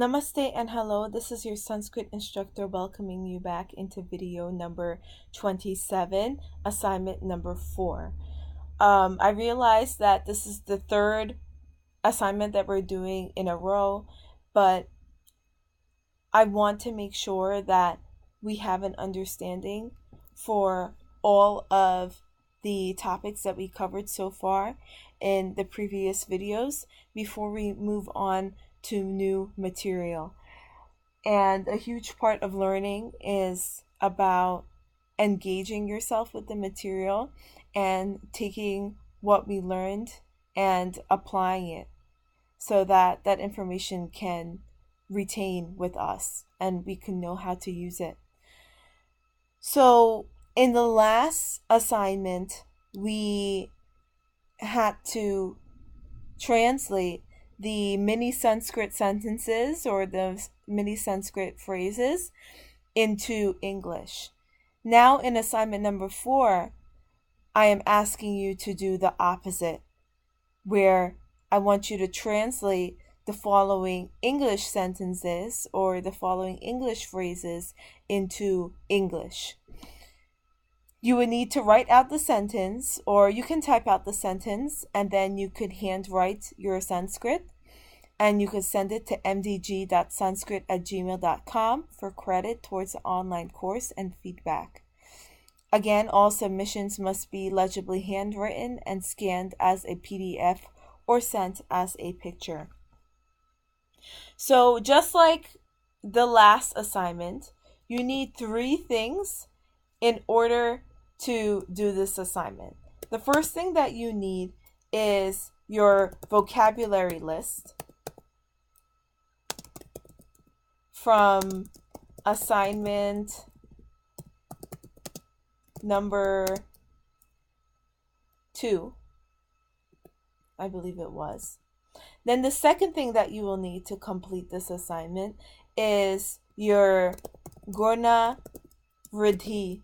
Namaste and hello, this is your Sanskrit instructor welcoming you back into video number 27, assignment number 4. I realized that this is the third assignment that we're doing in a row, but I want to make sure that we have an understanding for all of the topics that we covered so far in the previous videos before we move on to new material. And a huge part of learning is about engaging yourself with the material and taking what we learned and applying it so that that information can retain with us and we can know how to use it. So in the last assignment, we had to translate the mini Sanskrit sentences or the mini Sanskrit phrases into English. Now in assignment number 4, I am asking you to do the opposite, where I want you to translate the following English sentences or the following English phrases into English. You would need to write out the sentence, or you can type out the sentence and then you could handwrite your Sanskrit and you could send it to mdg.sanskrit@gmail.com for credit towards the online course and feedback. Again, all submissions must be legibly handwritten and scanned as a PDF or sent as a picture. So just like the last assignment, you need 3 things in order to do this assignment. The first thing that you need is your vocabulary list from assignment number 2, I believe it was. Then the second thing that you will need to complete this assignment is your Guna Vridhi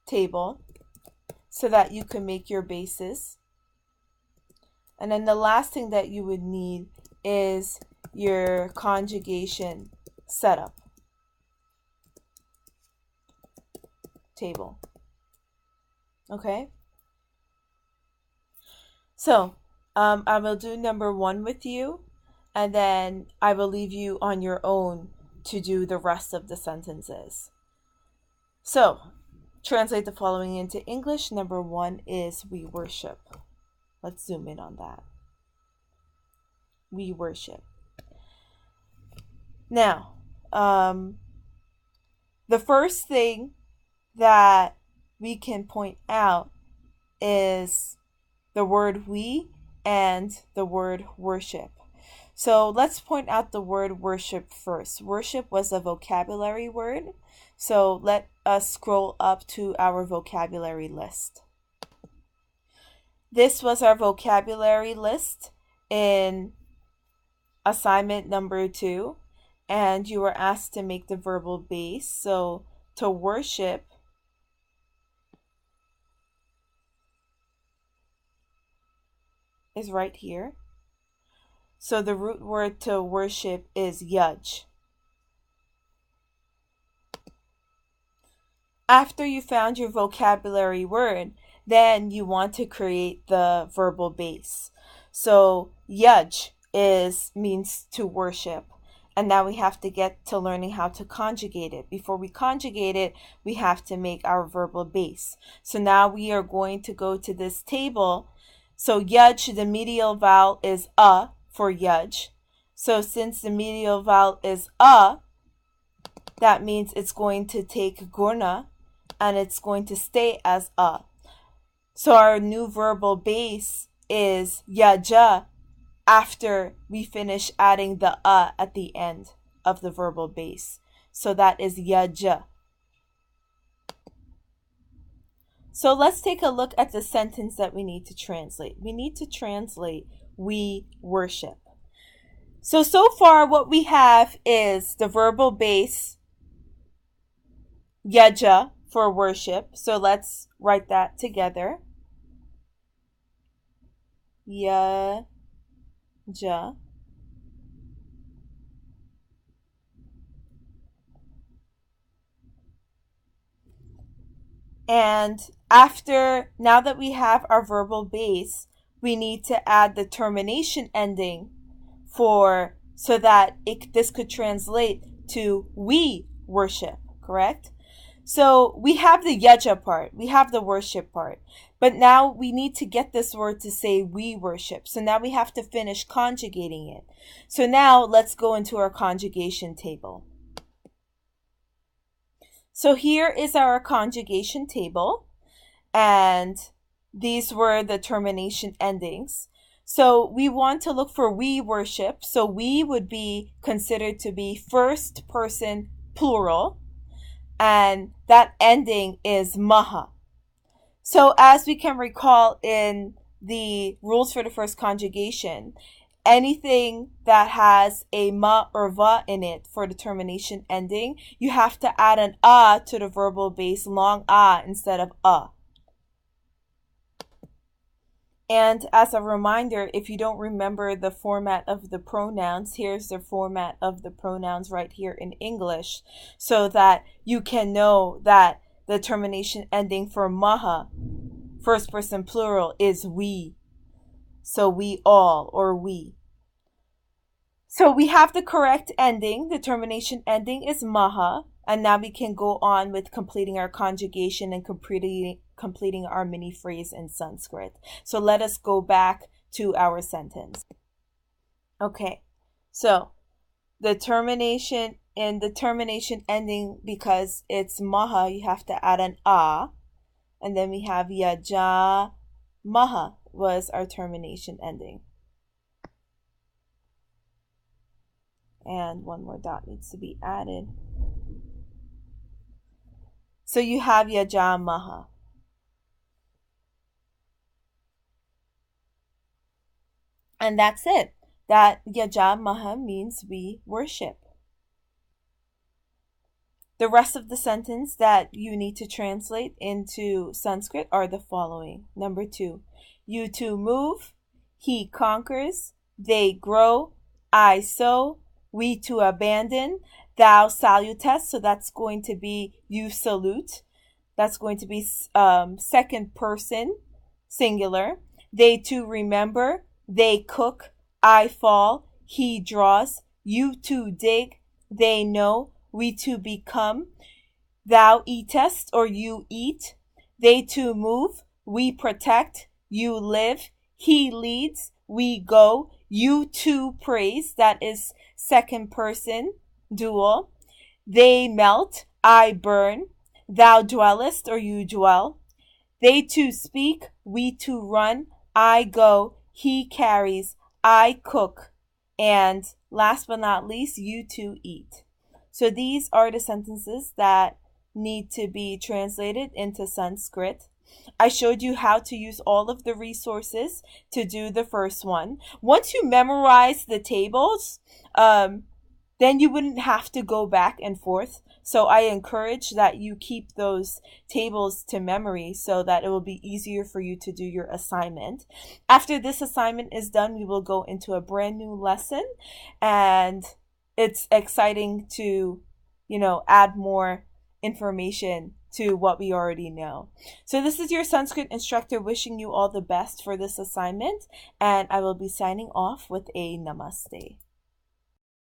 table so that you can make your bases. And then the last thing that you would need is your conjugation setup table. Okay? So, I will do number 1 with you, and then I will leave you on your own to do the rest of the sentences. So, translate the following into English. Number 1 is we worship. Let's zoom in on that. We worship. Now, the first thing that we can point out is the word we and the word worship. So let's point out the word worship first. Worship was a vocabulary word. So let us scroll up to our vocabulary list. This was our vocabulary list in assignment number 2, and you were asked to make the verbal base. So to worship is right here. So the root word to worship is yaj. After you found your vocabulary word, then you want to create the verbal base. So yaj means to worship. And now we have to get to learning how to conjugate it. Before we conjugate it, we have to make our verbal base. So now we are going to go to this table. So yaj, the medial vowel is a for yaj. So since the medial vowel is a, that means it's going to take guna and it's going to stay as a. So our new verbal base is yaja after we finish adding the a at the end of the verbal base. So that is yaja. So let's take a look at the sentence that we need to translate. We need to translate we worship. So far what we have is the verbal base yaja for worship. So let's write that together. Yaja. ja. And now that we have our verbal base, we need to add the termination ending so that this could translate to we worship, correct? So we have the yaja part, we have the worship part, but now we need to get this word to say we worship. So now we have to finish conjugating it. So now let's go into our conjugation table. So here is our conjugation table, and these were the termination endings. So we want to look for we worship. So we would be considered to be first person plural, and that ending is maha. So as we can recall in the rules for the first conjugation, anything that has a ma or va in it for the termination ending, you have to add an a to the verbal base, long a instead of a. And as a reminder, if you don't remember the format of the pronouns, here's the format of the pronouns right here in English, so that you can know that the termination ending for maha, first person plural, is we. So we all, or we. So we have the correct ending. The termination ending is maha. And now we can go on with completing our conjugation and completing our mini phrase in Sanskrit. So let us go back to our sentence. Okay, so the termination ending, because it's maha, you have to add an a. And then we have yaja maha was our termination ending. And one more dot needs to be added. So you have yaja maha. And that's it. That yaja maha means we worship. The rest of the sentence that you need to translate into Sanskrit are the following. Number 2, you two move, he conquers, they grow, I sow, we two abandon, thou salutest. So that's going to be you salute. That's going to be second person, singular. They two remember, they cook, I fall, he draws, you two dig, they know, we two become, thou eatest, or you eat, they two move, we protect, you live, he leads, we go, you two praise, that is second person, dual, they melt, I burn, thou dwellest, or you dwell, they two speak, we two run, I go, he carries, I cook, and last but not least, you two eat. So these are the sentences that need to be translated into Sanskrit. I showed you how to use all of the resources to do the first one. Once you memorize the tables, then you wouldn't have to go back and forth. So I encourage that you keep those tables to memory so that it will be easier for you to do your assignment. After this assignment is done, we will go into a brand new lesson, and it's exciting to, add more information to what we already know. So this is your Sanskrit instructor wishing you all the best for this assignment, and I will be signing off with a namaste.